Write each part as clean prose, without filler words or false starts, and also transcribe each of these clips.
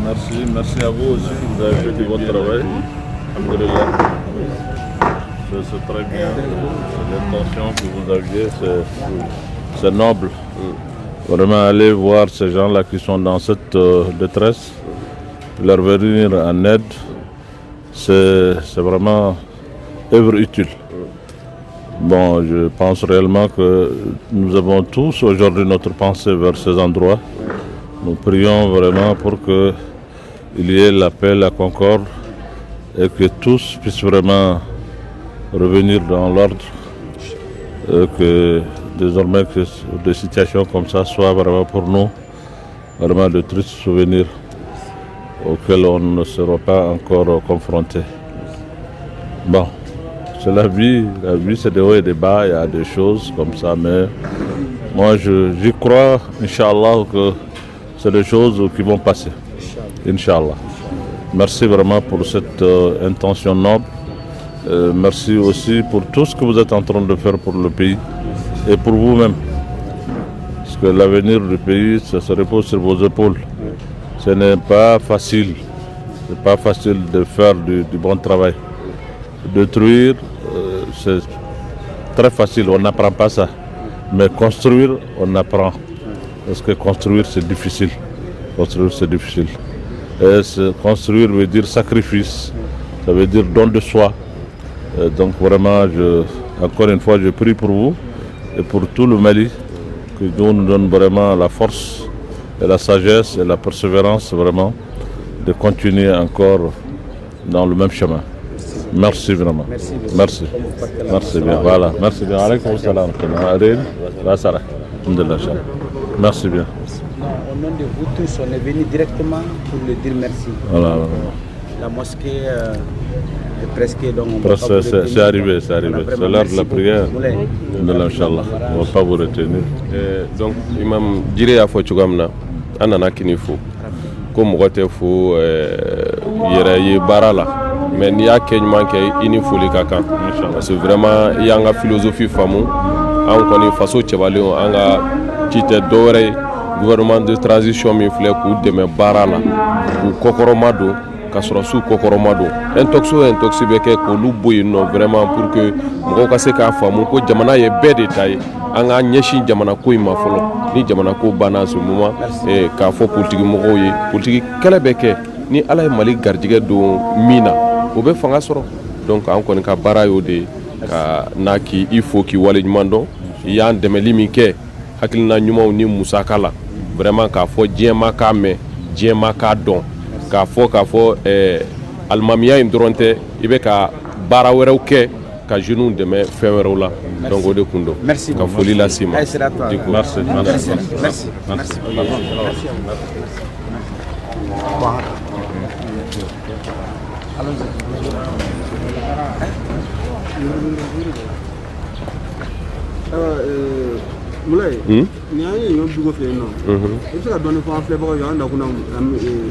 Merci à vous aussi. Vous avez fait du bon travail. Alhamdulillah. C'est très bien. L'intention que vous aviez, c'est noble. Vraiment aller voir ces gens-là qui sont dans cette détresse, leur venir en aide, c'est vraiment œuvre utile. Bon, je pense réellement que nous avons tous aujourd'hui notre pensée vers ces endroits. Nous prions vraiment pour qu'il y ait la paix, la concorde et que tous puissent vraiment revenir dans l'ordre et que désormais que des situations comme ça soient vraiment pour nous vraiment de tristes souvenirs auxquels on ne sera pas encore confrontés. Bon, c'est la vie c'est des hauts et des bas, il y a des choses comme ça, mais moi j'y crois, Inch'Allah, que c'est des choses qui vont passer, Inch'Allah. Merci vraiment pour cette intention noble. Merci aussi pour tout ce que vous êtes en train de faire pour le pays et pour vous-même. Parce que l'avenir du pays, ça se repose sur vos épaules. Ce n'est pas facile. Ce n'est pas facile de faire du bon travail. Détruire, c'est très facile, on n'apprend pas ça. Mais construire, on apprend. Parce que construire, c'est difficile. Construire, c'est difficile. Et construire veut dire sacrifice. Ça veut dire don de soi. Donc vraiment, encore une fois, je prie pour vous et pour tout le Mali, que Dieu nous donne vraiment la force et la sagesse et la persévérance vraiment de continuer encore dans le même chemin. Merci vraiment. Merci. Merci bien. Voilà. Merci bien. Alaykoum salam. Merci bien. Au nom de vous tous, on est venu directement pour le dire merci. Voilà. La mosquée est presque, donc c'est arrivé. C'est l'heure de la prière. Inch'Allah. On ne va pas vous retenir. Donc, Imam Djire a fait Chugamna, Anana Kinifo. Comme Rote Fou, Yere Barala. Mais il y a quelqu'un qui est inifoli Kaka. Parce que vraiment, il y a une philosophie fameux. On connaît façon Tchevalé, on a quitté Doré, gouvernement de transition, mais il faut que de Barala, ou Kokoromado. Kasurasu Kokoromado intoxi beke ko luboy no vraiment pour que mo ko se ka famu ko jamana ye be détail anga nyeshi jamana ko ima folo ni jamana ko bana ce moment et ka fo politique mo ko ye politique kala beke ni ala mali gardige do mina o be fanga soro donc an ko ka barayo de ka naki il faut ki wale nyumando ya ndemeli mi ke hakilina nyuma ni musakala vraiment ka fo jema ka me jema ka don k'a fɔ alimamiya in dɔrɔn tɛ i bɛ ka baara wɛrɛw kɛ ka jeunes dɛmɛ fɛn wɛrɛw la donc o de kun don ka foli lase ma. Merci. Moulay, ni an ye Dugo fɛ yen nɔ. I bɛ se ka dɔɔni fɔ an filɛbagaw ye an nakun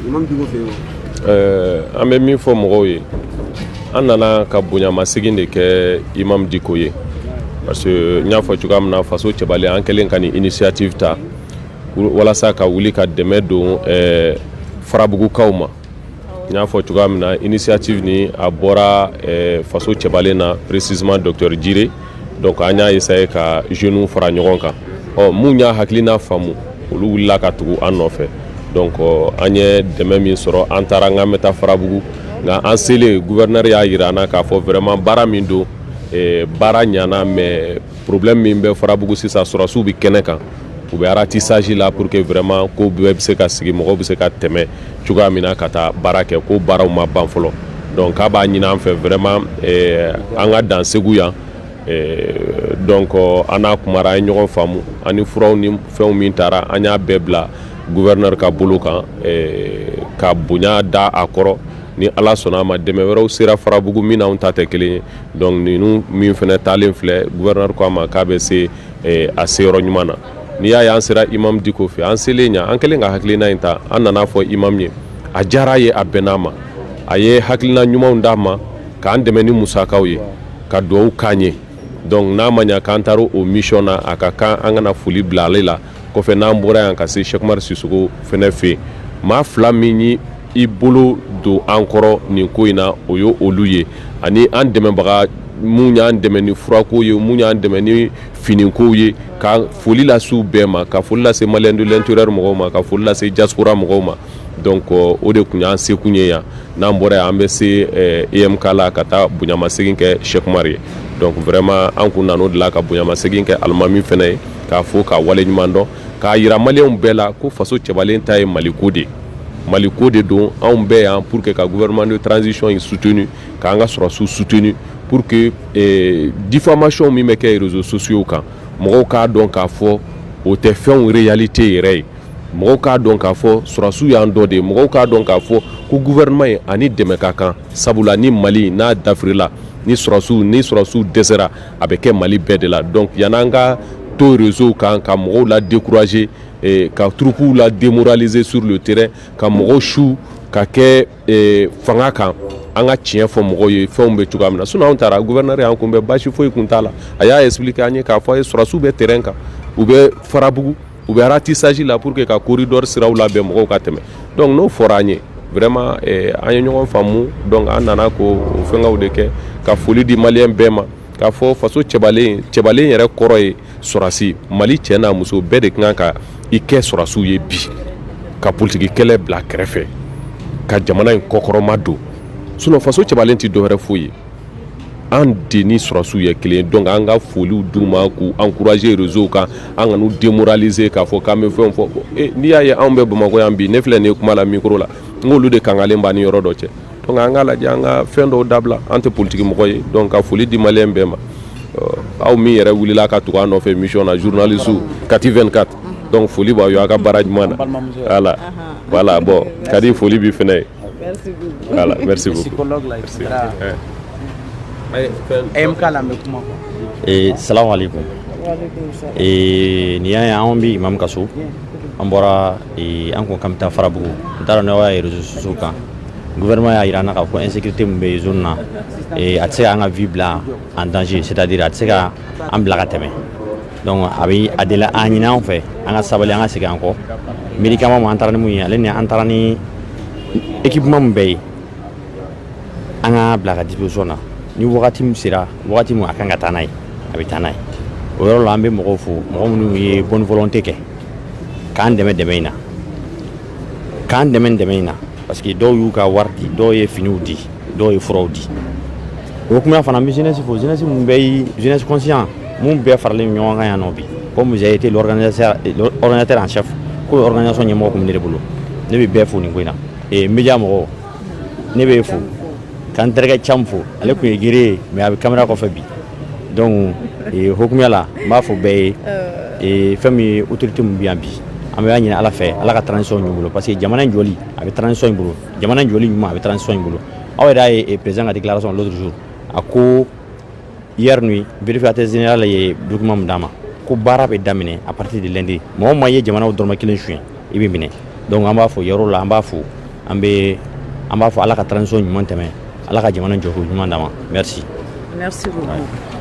Imam Dugo fɛ yen wa? An bɛ min fɔ mɔgɔw ye, an nana ka bonyamasegin de kɛ Imam Diko ye parce que n y'a fɔ cogoya min na faso cɛbali an kɛlen ka ni initiative ta walasa ka wuli ka dɛmɛ don farabugukaw ma. N y'a fɔ cogoya min na initiative ni a bɔra faso cɛbalen na précisément Dr Djire. Donc an y'a essayé ka jeunes fara ɲɔgɔn kan. Mun y'a hakilina faamu olu wulila ka tugu an nɔfɛ. Donc an ye dɛmɛ min sɔrɔ an taara an ka bɛ taa Farabugu nka an selen gouverneur y'a yira an na k'a fɔ vraiment baara min don baara ɲana mais problème min bɛ Farabugu sisan sɔrɔsiw bɛ kɛnɛ kan u bɛ ratissage la pour que vraiment ko bɛɛ bɛ se ka sigi mɔgɔw bɛ se ka tɛmɛ cogoya min na ka taa baara kɛ ko baaraw ma ban fɔlɔ. Donc k'a b'a ɲini an fɛ vraiment an ka dan Segu yan. Donc an n'a kumara an ye ɲɔgɔn faamu ani furaw ni fɛnw min taara an y'a bɛɛ bila gouverneur ka bolo kan ka bonya da a kɔrɔ ni ala sɔnna a ma dɛmɛ wɛrɛw sera Farabugu min n'anw ta tɛ kelen ye donc ninnu min fɛnɛ taalen filɛ gouverneur ko a ma k'a bɛ se a seyɔrɔ ɲuman na n'i y'a ye an sera Imam Diko fɛ an selen ɲa an kɛlen ka hakilina in ta an nana fɔ Imam ye a diyara a ye a bɛnna a ma a ye hakilina ɲumanw d'a ma k'an dɛmɛ ni musakaw ye ka duwawu k'an ye. Donc n'a ma ɲa k'an taara o mission na a ka kan an kana foli bila ale la kɔfɛ n'an bɔra yan ka se Cheikh Umar Sissoco fɛnɛ fɛ maa fila min ye i bolo don an kɔrɔ nin ko in na o ye olu ye ani an dɛmɛbaga mun y'an dɛmɛ ni furako ye mun y'an dɛmɛ ni finikow ye ka foli lase u bɛɛ ma ka foli lase malien de l'intérieur mɔgɔw ma ka foli lase diaspora mɔgɔw ma donc o de kun y'an sekun ye yan n'an bɔra yan an bɛ se EMK la ka taa bonyamasegin kɛ Cheikh Umar ye donc vraiment an kun nan'o de la ka bonyamasegin kɛ alimami fɛnɛ ye k'a fo k'a waleɲuman dɔn k'a yira maliyɛnw bɛɛ la ko faso cɛbalen ta ye maliko de maliko de don anw bɛɛ yan pour que ka gouvernement de transition in soutenu k'an ka sɔrɔsiw soutenu pour que diffamation min bɛ kɛ réseaux sociaux kan mɔgɔw k'a dɔn k'a fɔ o tɛ fɛnw réalité yɛrɛ ye mɔgɔw k'a dɔn k'a fɔ sɔrɔsiw y'an dɔ de ye mɔgɔw k'a dɔn k'a fɔ ko gouvernement in ani dɛmɛ ka kan sabula ni Mali n'a dafirila ni sɔrɔsiw dɛsɛra a bɛ kɛ Mali bɛɛ de la donc yan'an ka to réseau kan ka mɔgɔw la décourager ka troupeau la démoraliser sur le terrain ka mɔgɔw su ka kɛ fanga kan an ka tiɲɛ fɔ mɔgɔw ye fɛnw bɛ cogoya min na sinon anw taara gouverneur y'an kunbɛn basi foyi kun t'a la a y'a expliquer an ye k'a fɔ a ye sɔrɔsiw bɛ terrain kan u bɛ farabugu u bɛ ratissage la pour que ka corridor siraw labɛn mɔgɔw ka tɛmɛ donc n'o fɔra an ye vraiment an ye ɲɔgɔn faamu donc an nana ko o fɛngɛw de kɛ ka foli di maliyɛn bɛɛ ma k'a fɔ faso cɛbalen yɛrɛ kɔrɔ ye sɔrɔsi Mali cɛ n'a muso bɛɛ de kan ka i kɛ sɔrɔsiw ye bi ka politiki kɛlɛ bila kɛrɛfɛ ka jamana in kɔkɔrɔma don sinon faso cɛbalen tɛ dɔwɛrɛ foyi ye an de ni sɔrɔsiw ye kelen donc an ka foliw d'u ma k'u encourager réseau kan an ka n'u démoraliser k'a fɔ k'an bɛ fɛnw fɔ n'i y'a ye anw bɛ Bamakɔ yan bi ne filɛ nin ye kuma la micro la n k'olu de kangalen b'an ni yɔrɔ dɔ cɛ donc an k'a lajɛ an ka fɛn dɔw dabila an tɛ politiki mɔgɔ ye donc ka foli di maliyɛn bɛɛ ma aw min yɛrɛ wulila ka tugu an nɔfɛ mission na journaliste Kati 24 donc foli b'aw ye aw ka baara ɲuman na voilà bon Kadi foli b'i fɛnɛ ye voilà merci beaucoup psychologue la EMK la mɛ kuma salamu alaikum nin y'a ye anw bɛ imam ka so an bɔra an ko k'an bɛ taa Farabugu n t'a dɔn n'aw y'a ye réseaux sociaux kan gouvernement y'a yira an na k'a fɔ insécurité min bɛ zone na a tɛ se k'an ka vie bila en danger c'est-à-dire a tɛ se ka an bila ka tɛmɛ donc a deli a ɲini an fɛ an ka sabali an ka segin an kɔ médicament min an taara ni mun ye ale ni an taara ni équipement min bɛɛ ye an ka bila ka disposition na ni wagati min sera wagati min a kan ka taa n'a ye a bɛ taa n'a ye o yɔrɔ la an bɛ mɔgɔw fo mɔgɔ minnu ye bonne volonté kɛ k'an dɛmɛ in na parce que dɔw y'u ka wari di dɔw ye finiw di dɔw ye furaw di o kuma fana an bɛ jeunesse fo jeunesse min bɛ jeunesse conscient mun bɛɛ faralen ɲɔgɔn kan yan nɔ bi comme vous avez été l'organisateur en chef ko organisation ɲɛmɔgɔ kun bɛ ne de bolo ne bɛ bɛɛ fo nin ko in na média mɔgɔw ne bɛ fo k'an terikɛ caman fo ale kun ye gere ye mais a bɛ caméra kɔfɛ bi donc hokumu la n b'a fɔ bɛɛ ye fɛn min ye autorité min bɛ yan bi an bɛ ɲini ala fɛ ala ka transition ɲuman bolo parce que jamana in jɔli a bɛ transition in bolo jamana in jɔli ɲuman a bɛ transition in bolo aw yɛrɛ y'a ye président ka déclaration l'autre jour a ko hier nuit vérificateur général ye document min d'a ma ko baara bɛ daminɛ à partir de lundi mɔgɔ ma ye jamana dɔrɔmɛ kelen suɲɛ i bɛ minɛ donc an b'a fɔ yɔrɔ la an b'a fɔ ala ka transition ɲuman tɛmɛ ala ka jamana jɔko ɲuman d'a ma merci beaucoup